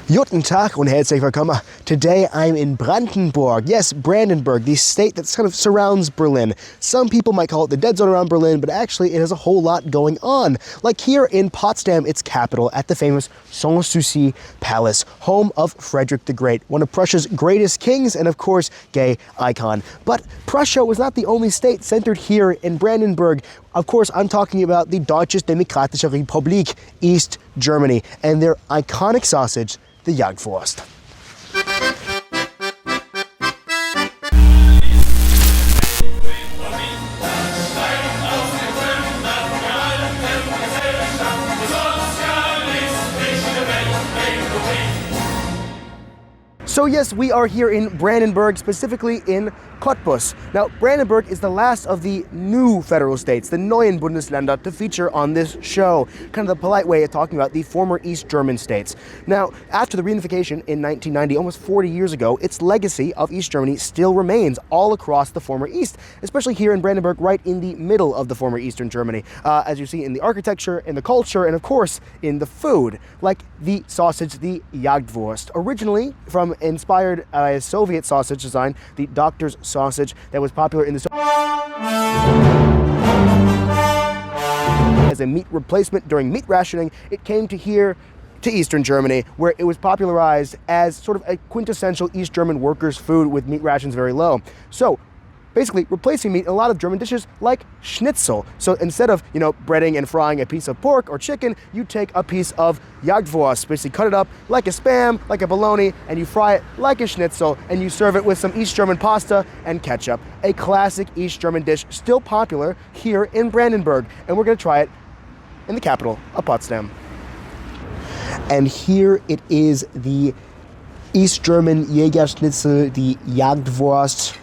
Guten Tag und herzlich willkommen. Today I'm in Brandenburg. Yes, Brandenburg, the state that kind of surrounds Berlin. Some people might call it the dead zone around Berlin, but actually it has a whole lot going on. Like here in Potsdam, its capital, at the famous Sanssouci Palace, home of Frederick the Great, one of Prussia's greatest kings and of course, gay icon. But Prussia was not the only state centered here in Brandenburg. Of course, I'm talking about the Deutsche Demokratische Republik, East Germany, and their iconic sausage, the jagdwurst. So yes, we are here in Brandenburg, specifically in Cottbus. Now, Brandenburg is the last of the new federal states, the neuen Bundesländer, to feature on this show. Kind of the polite way of talking about the former East German states. Now, after the reunification in 1990, almost 40 years ago, its legacy of East Germany still remains all across the former East, especially here in Brandenburg, right in the middle of the former Eastern Germany, as you see in the architecture, in the culture, and of course, in the food, like the sausage, the jagdwurst, originally inspired by a Soviet sausage design, the doctor's sausage that was popular in the as a meat replacement during meat rationing. It came to here to Eastern Germany, where it was popularized as sort of a quintessential East German workers' food with meat rations very low. So basically replacing meat in a lot of German dishes like schnitzel. So instead of, breading and frying a piece of pork or chicken, you take a piece of jagdwurst, basically cut it up like a Spam, like a bologna, and you fry it like a schnitzel, and you serve it with some East German pasta and ketchup. A classic East German dish, still popular here in Brandenburg. And we're gonna try it in the capital of Potsdam. And here it is, the East German Jägerschnitzel, the Jagdwurst.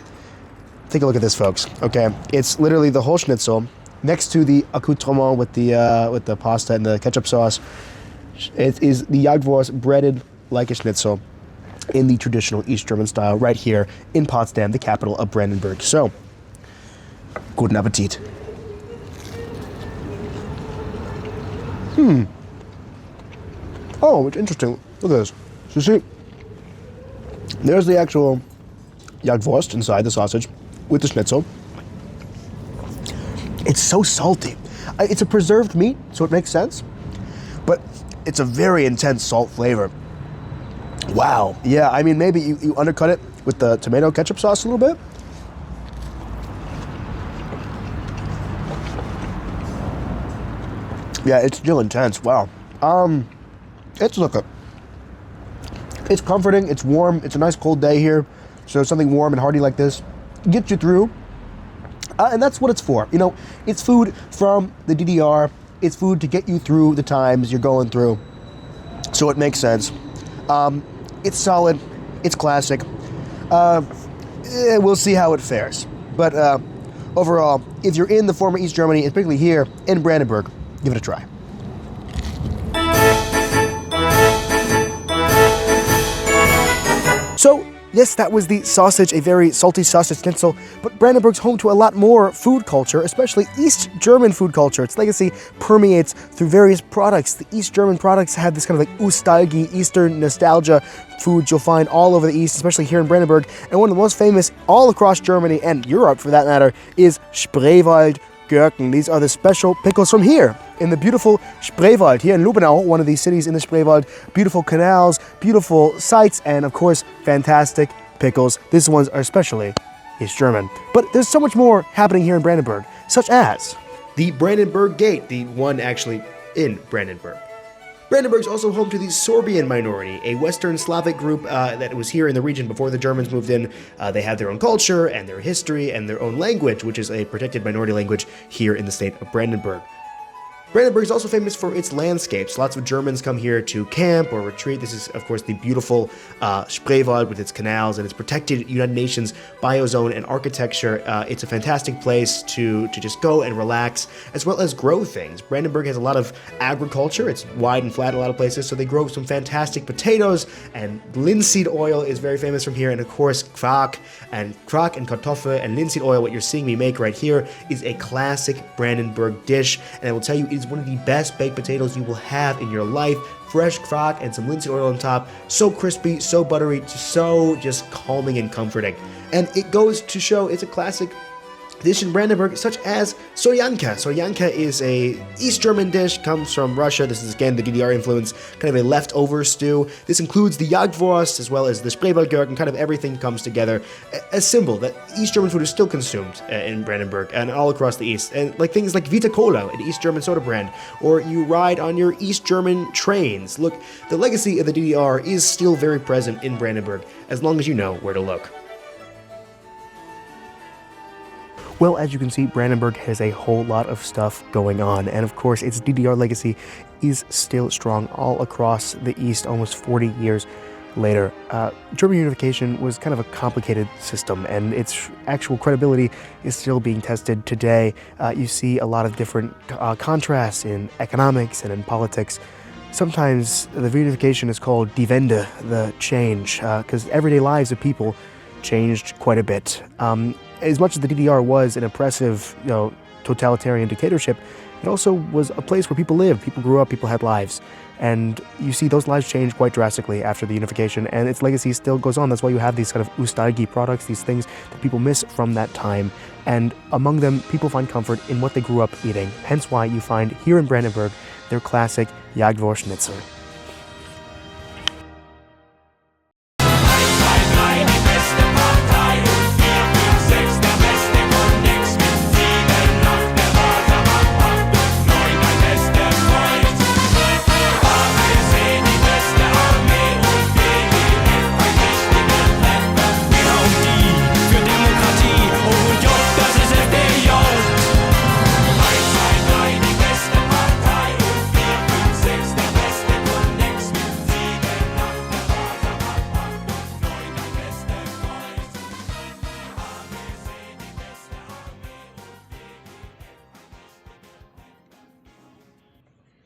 Take a look at this, folks. Okay, it's literally the whole schnitzel next to the accoutrement with the pasta and the ketchup sauce. It is the Jagdwurst breaded like a schnitzel in the traditional East German style, right here in Potsdam, the capital of Brandenburg. So, guten Appetit. Oh, it's interesting. Look at this. So see, there's the actual Jagdwurst inside the sausage with the schnitzel. It's so salty. It's a preserved meat, so it makes sense, but it's a very intense salt flavor. Wow. Yeah, I mean, maybe you undercut it with the tomato ketchup sauce a little bit. Yeah, it's still intense. Wow. It's comforting, it's warm, it's a nice cold day here, so something warm and hearty like this gets you through, and that's what it's for. It's food from the DDR. It's food to get you through the times you're going through, so it makes sense. It's solid, it's classic. We'll see how it fares, but overall, if you're in the former East Germany, and particularly here in Brandenburg, give it a try. So, yes, that was the sausage, a very salty sausage schnitzel, but Brandenburg's home to a lot more food culture, especially East German food culture. Its legacy permeates through various products. The East German products have this kind of like Nostalgie, Eastern nostalgia foods you'll find all over the East, especially here in Brandenburg. And one of the most famous all across Germany and Europe, for that matter, is Spreewald Gurken. These are the special pickles from here in the beautiful Spreewald, here in Lübbenau, one of these cities in the Spreewald. Beautiful canals, beautiful sights, and of course, fantastic pickles. These ones are especially East German. But there's so much more happening here in Brandenburg, such as the Brandenburg Gate, the one actually in Brandenburg. Brandenburg is also home to the Sorbian minority, a Western Slavic group that was here in the region before the Germans moved in. They have their own culture and their history and their own language, which is a protected minority language here in the state of Brandenburg. Brandenburg is also famous for its landscapes. Lots of Germans come here to camp or retreat. This is, of course, the beautiful Spreewald with its canals and its protected United Nations biozone and architecture. It's a fantastic place to just go and relax, as well as grow things. Brandenburg has a lot of agriculture. It's wide and flat in a lot of places, so they grow some fantastic potatoes, and linseed oil is very famous from here, and of course, Quark and Kartoffel and linseed oil, what you're seeing me make right here, is a classic Brandenburg dish, and I will tell you, it's is one of the best baked potatoes you will have in your life. Fresh crock and some linseed oil on top. So crispy, so buttery, so just calming and comforting. And it goes to show it's a classic dish in Brandenburg, such as Soljanka. Soljanka is a East German dish, comes from Russia. This is again the DDR influence, kind of a leftover stew. This includes the jagdwurst as well as the Spreewaldgurken, kind of everything comes together. A symbol that East German food is still consumed in Brandenburg and all across the East. And like things like Vita Cola, an East German soda brand, or you ride on your East German trains. Look, the legacy of the DDR is still very present in Brandenburg, as long as you know where to look. Well, as you can see, Brandenburg has a whole lot of stuff going on, and of course its DDR legacy is still strong all across the East almost 40 years later. German unification was kind of a complicated system, and its actual credibility is still being tested today. You see a lot of different contrasts in economics and in politics. Sometimes the reunification is called Die Wende, the change, because everyday lives of people changed quite a bit. As much as the DDR was an oppressive, totalitarian dictatorship, it also was a place where people lived, people grew up, people had lives. And you see those lives change quite drastically after the unification, and its legacy still goes on. That's why you have these kind of Nostalgie products, these things that people miss from that time. And among them, people find comfort in what they grew up eating. Hence why you find here in Brandenburg their classic Jagdwurst Schnitzel.